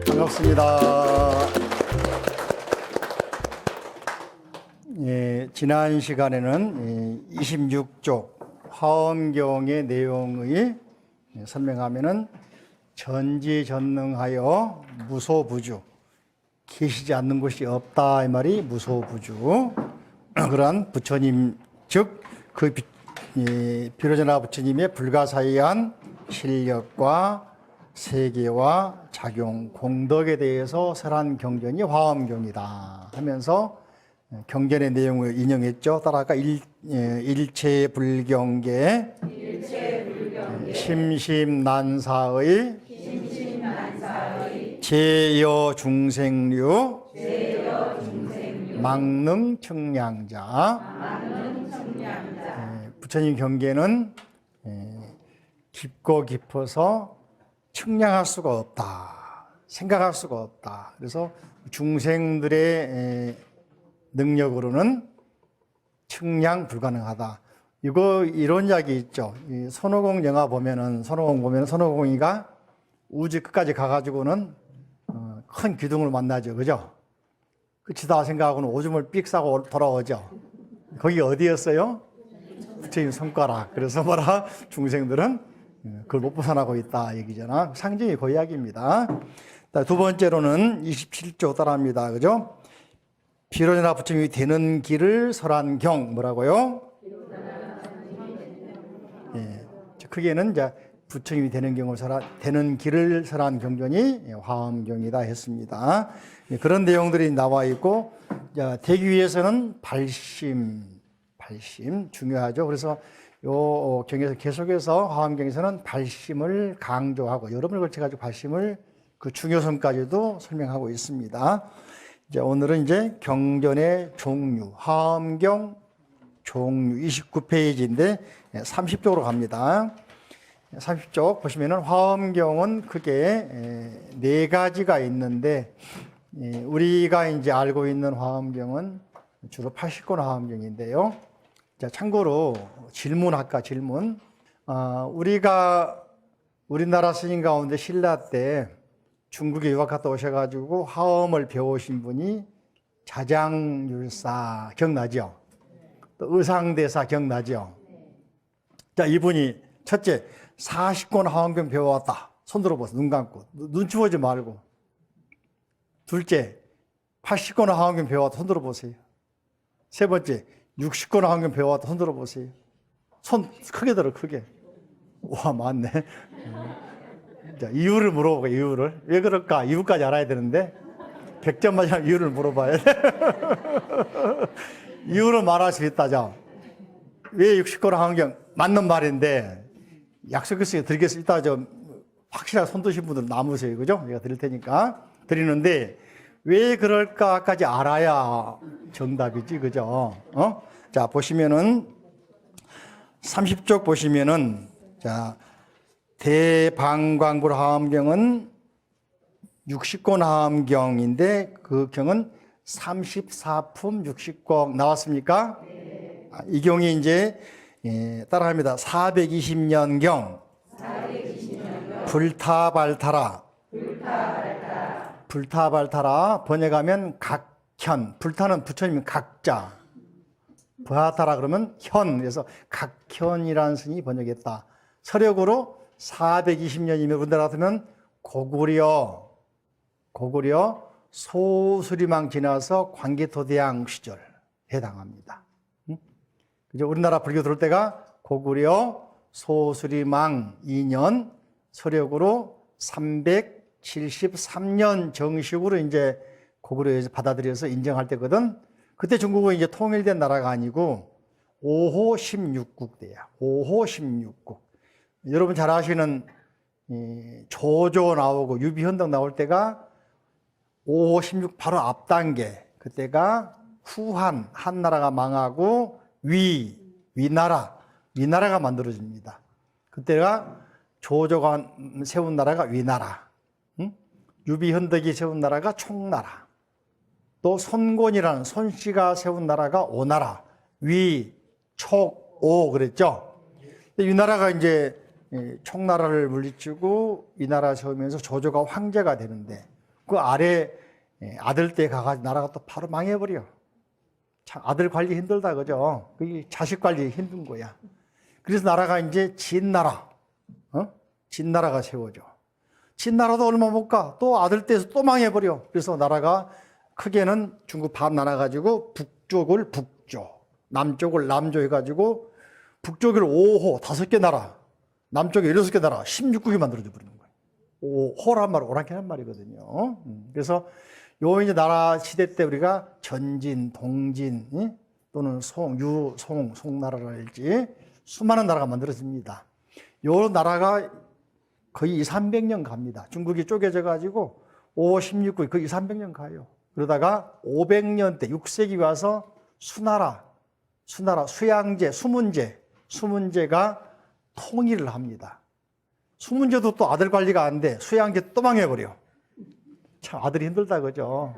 반갑습니다. 지난 시간에는 26쪽 화엄경의 내용의 설명하면은 전지전능하여 무소부주, 계시지 않는 곳이 없다 이 말이 무소부주. 그러한 부처님 즉 그 비로자나 부처님의 불가사의한 실력과 세계와 작용, 공덕에 대해서 설한 경전이 화엄경이다 하면서 경전의 내용을 인용했죠. 따라가 일체불경계 심심난사의 제여중생류 망능청량자. 부처님 경계는 깊고 깊어서 측량할 수가 없다, 생각할 수가 없다. 그래서 중생들의 능력으로는 측량 불가능하다. 이런 이야기 있죠. 손오공 영화 보면은 손오공이가 우주 끝까지 가가지고는 큰 기둥을 만나죠, 그죠? 끝이다 생각하고는 오줌을 삑 싸고 돌아오죠. 거기 어디였어요? 부처님 손가락. 그래서 뭐라 중생들은 그걸 못 벗어나고 있다 얘기잖아. 상징이 그 이야기입니다. 두 번째로는 27조 따라합니다. 그죠? 비로자나 부처님이 되는 길을 설한 경 뭐라고요? 크게는 이제 부처님이 되는 되는 길을 설한 경전이 화엄경이다 했습니다. 그런 내용들이 나와 있고, 되기 위해서는 발심 중요하죠. 그래서 요 경에서 계속해서 화엄경에서는 발심을 강조하고 여러 번을 걸쳐가지고 발심을 그 중요성까지도 설명하고 있습니다. 오늘은 이제 경전의 종류, 화엄경 종류 29페이지인데 30쪽으로 갑니다. 30쪽 보시면은 화엄경은 크게 네 가지가 있는데, 우리가 이제 알고 있는 화엄경은 주로 80권 화엄경인데요. 자, 참고로 질문할까, 질문. 우리나라 스님 가운데 신라 때 중국에 유학 갔다 오셔가지고 화엄을 배우신 분이 자장율사 기억나죠? 또 의상대사 기억나죠? 자, 이분이 첫째, 40권 화엄경 배워왔다. 손 들어보세요. 눈 감고. 눈치 보지 말고. 둘째, 80권 화엄경 배워왔다. 손 들어보세요. 세 번째, 60권 화엄경 배워왔다. 손 들어보세요. 손 크게 들어, 크게. 와, 맞네. 자, 이유를 물어보고, 이유를. 왜 그럴까? 이유까지 알아야 되는데, 100점 맞으면 이유를 물어봐야 돼. 이유를 말할 수 있다, 자. 왜 60권 화엄경? 맞는 말인데, 약속했으니까 드리겠습니다. 확실하게 손 드신 분들 남으세요. 그죠? 제가 드릴 테니까. 드리는데, 왜 그럴까까지 알아야 정답이지. 그죠? 자, 보시면은, 30쪽 보시면은, 자, 대방광불 화엄경은 60권 화엄경인데, 그 경은 34품 60권 나왔습니까? 이 경이 이제, 따라합니다. 420년경. 불타발타라. 불타발타라. 번역하면 각현. 불타는 부처님 각자. 발타라 그러면 현. 그래서 각현이라는 스님이 번역했다. 서력으로 420년이면 우리나라 같으면 고구려 소수리망 지나서 광개토대왕 시절 해당합니다. 그죠? 우리나라 불교 들어올 때가 고구려 소수리망 2년 서력으로 373년 정식으로 이제 고구려에서 받아들여서 인정할 때거든. 그때 중국은 이제 통일된 나라가 아니고 5호 16국대야. 5호 16국. 여러분 잘 아시는 조조 나오고 유비현덕 나올 때가 5, 16 바로 앞단계. 그때가 후한, 한나라가 망하고 위나라가 만들어집니다. 그때가 조조가 세운 나라가 위나라, 유비현덕이 세운 나라가 총나라, 또 손곤이라는 손씨가 세운 나라가 오나라, 위, 촉, 오 그랬죠. 위나라가 이제 총나라를 물리치고 위나라 세우면서 조조가 황제가 되는데 그 아래 아들 때 가가지고 나라가 또 바로 망해버려. 참 아들 관리 힘들다 그죠? 그 자식 관리 힘든 거야. 그래서 나라가 이제 진나라, 진나라가 세워져. 진나라도 얼마 못 가. 또 아들 때에서 또 망해버려. 그래서 나라가 크게는 중국 반 나눠가지고 북쪽을 북조, 남쪽을 남조 해가지고 북쪽을 5호, 5개 나라, 남쪽에 16개 나라, 16국이 만들어져 버리는 거예요. 호란 말, 오랑캐란 말이거든요. 그래서 요 이제 나라 시대 때 우리가 전진, 동진, 또는 송나라랄지 수많은 나라가 만들어집니다. 요 나라가 거의 2, 300년 갑니다. 중국이 쪼개져 가지고 5, 16국 거의 2, 300년 가요. 그러다가 500년대 6세기 와서 수나라, 수양제, 수문제가 통일을 합니다. 수문제도 또 아들 관리가 안 돼. 수양제 또 망해버려. 참 아들이 힘들다 그죠.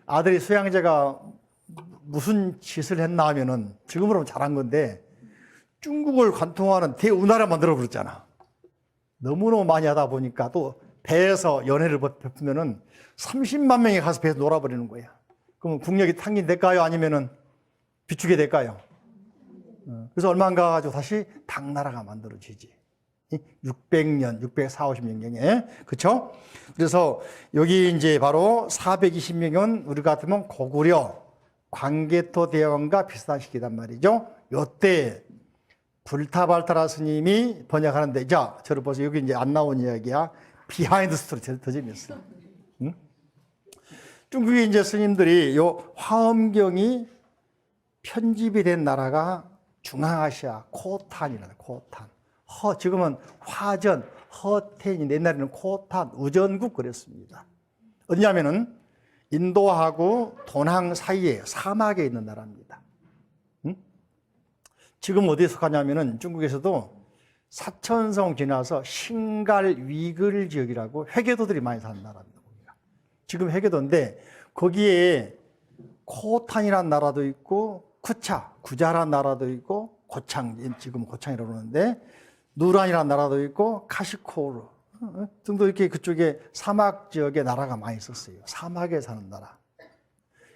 아들이 수양제가 무슨 짓을 했나 하면은 지금으로는 잘한 건데 중국을 관통하는 대우나라 만들어 버렸잖아. 너무너무 많이 하다 보니까 또 배에서 연회를 베푸면은 30만 명이 가서 배에서 놀아버리는 거야. 그럼 국력이 탕진될까요? 아니면은 비추게 될까요? 그래서 얼마 안 가가지고 다시 당나라가 만들어지지. 600년, 640년경에. 그쵸? 그래서 여기 이제 바로 420년은 우리 같으면 고구려, 광개토 대왕과 비슷한 시기단 말이죠. 요때 불타발타라 스님이 번역하는데, 자, 저를 보세요. 여기 이제 안 나온 이야기야. 비하인드 스토리 더 재밌어. 응? 중국의 이제 스님들이 요 화엄경이 편집이 된 나라가 중앙아시아 코탄이라는 코탄. 지금은 화전, 허텐이 옛날에는 코탄, 우전국 그랬습니다. 어디냐면은 인도하고 도낭 사이에 사막에 있는 나라입니다. 지금 어디에 속하냐면은 중국에서도 사천성 지나서 신갈 위글 지역이라고 회계도들이 많이 사는 나라입니다. 지금 회계도인데 거기에 코탄이라는 나라도 있고 구자라는 나라도 있고 지금 고창이라고 그러는데 누란이라는 나라도 있고 카시코르 등도 이렇게 그쪽에 사막 지역에 나라가 많이 있었어요. 사막에 사는 나라.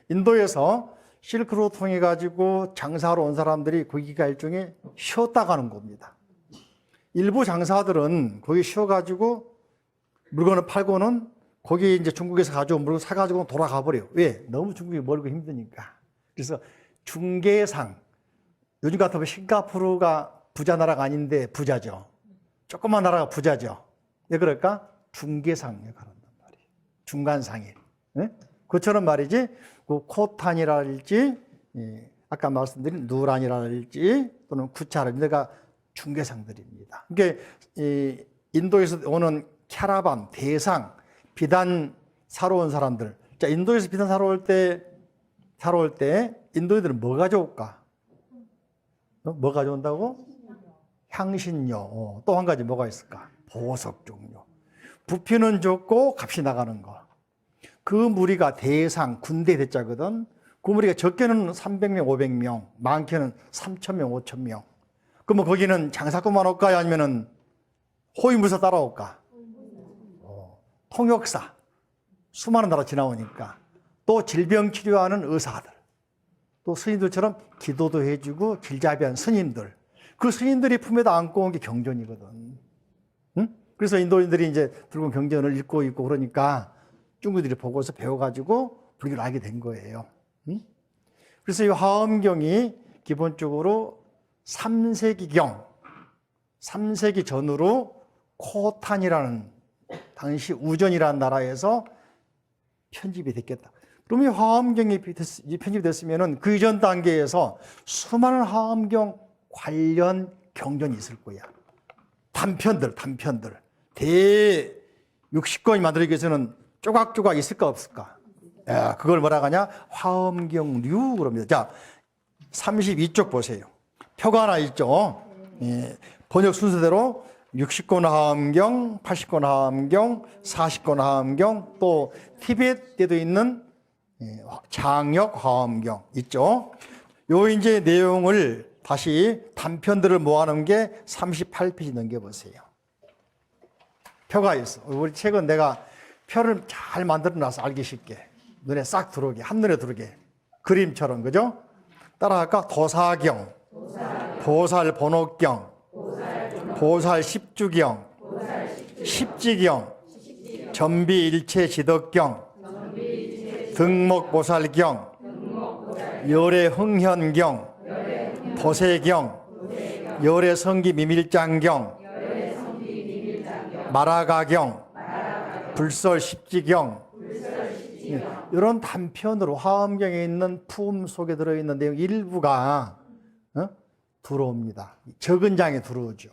인도에서 실크로드 통해 가지고 장사하러 온 사람들이 거기가 일종의 쉬었다 가는 겁니다. 일부 장사들은 거기 쉬어가지고 물건을 팔고는 거기 이제 중국에서 가져온 물건 사가지고 돌아가 버려요. 왜? 너무 중국이 멀고 힘드니까. 그래서 중개상, 요즘 같으면 싱가포르가 부자 나라가 아닌데 부자죠. 조그만 나라가 부자죠. 왜 그럴까? 중개상 역할을 한단 말이에요. 중간상인. 네? 그처럼 말이지, 그 코탄이랄지, 아까 말씀드린 누란이랄지, 또는 구차랄지, 내가 중개상들입니다. 그러니까 인도에서 오는 캐러반, 대상, 비단 사러 온 사람들. 자, 인도에서 비단 사러 올 때 인도인들은 뭐 가져올까? 뭐 가져온다고? 향신료. 또 한 가지 뭐가 있을까? 보석 종류. 부피는 적고 값이 나가는 거. 그 무리가 대상, 군대 대자거든. 그 무리가 적게는 300명, 500명, 많게는 3,000명, 5,000명. 그러면 거기는 장사꾼만 올까요? 아니면은 호위무사 따라올까? 통역사. 수많은 나라 지나오니까. 또 질병 치료하는 의사들. 또 스님들처럼 기도도 해주고 길잡이한 스님들. 그 스님들이 품에다 안고 온 게 경전이거든. 응? 그래서 인도인들이 이제 들고 경전을 읽고 있고 그러니까 중국들이 보고서 배워가지고 불교를 알게 된 거예요. 응? 그래서 이 화엄경이 기본적으로 3세기경, 3세기 전후로 코탄이라는 당시 우전이라는 나라에서 편집이 됐겠다. 그러면 화엄경이 편집이 됐으면 그 이전 단계에서 수많은 화엄경 관련 경전이 있을 거야. 다 단편들. 대 60권이 만들어지기 위해서는 조각조각 있을까 없을까? 야, 그걸 뭐라고 하냐? 화엄경류 그럽니다. 자, 32쪽 보세요. 표가 하나 있죠. 예, 번역 순서대로 60권 화엄경, 80권 화엄경, 40권 화엄경, 또 티베트에도 있는 장역 화엄경 있죠. 요 이제 내용을 다시 단편들을 모아놓은 게 38페이지 넘겨보세요. 표가 있어. 우리 책은 내가 표를 잘 만들어 놔서 알기 쉽게. 눈에 싹 들어오게, 한눈에 들어오게. 그림처럼, 그죠? 따라할까? 도사경, 보살번호경, 보살십주경, 십지경, 전비일체지덕경, 등목보살경, 열애흥현경, 도세경, 열애성기미밀장경, 마라가경, 불설십지경, 이런 단편으로 화엄경에 있는 품 속에 들어있는 내용 일부가 들어옵니다. 적은 장에 들어오죠.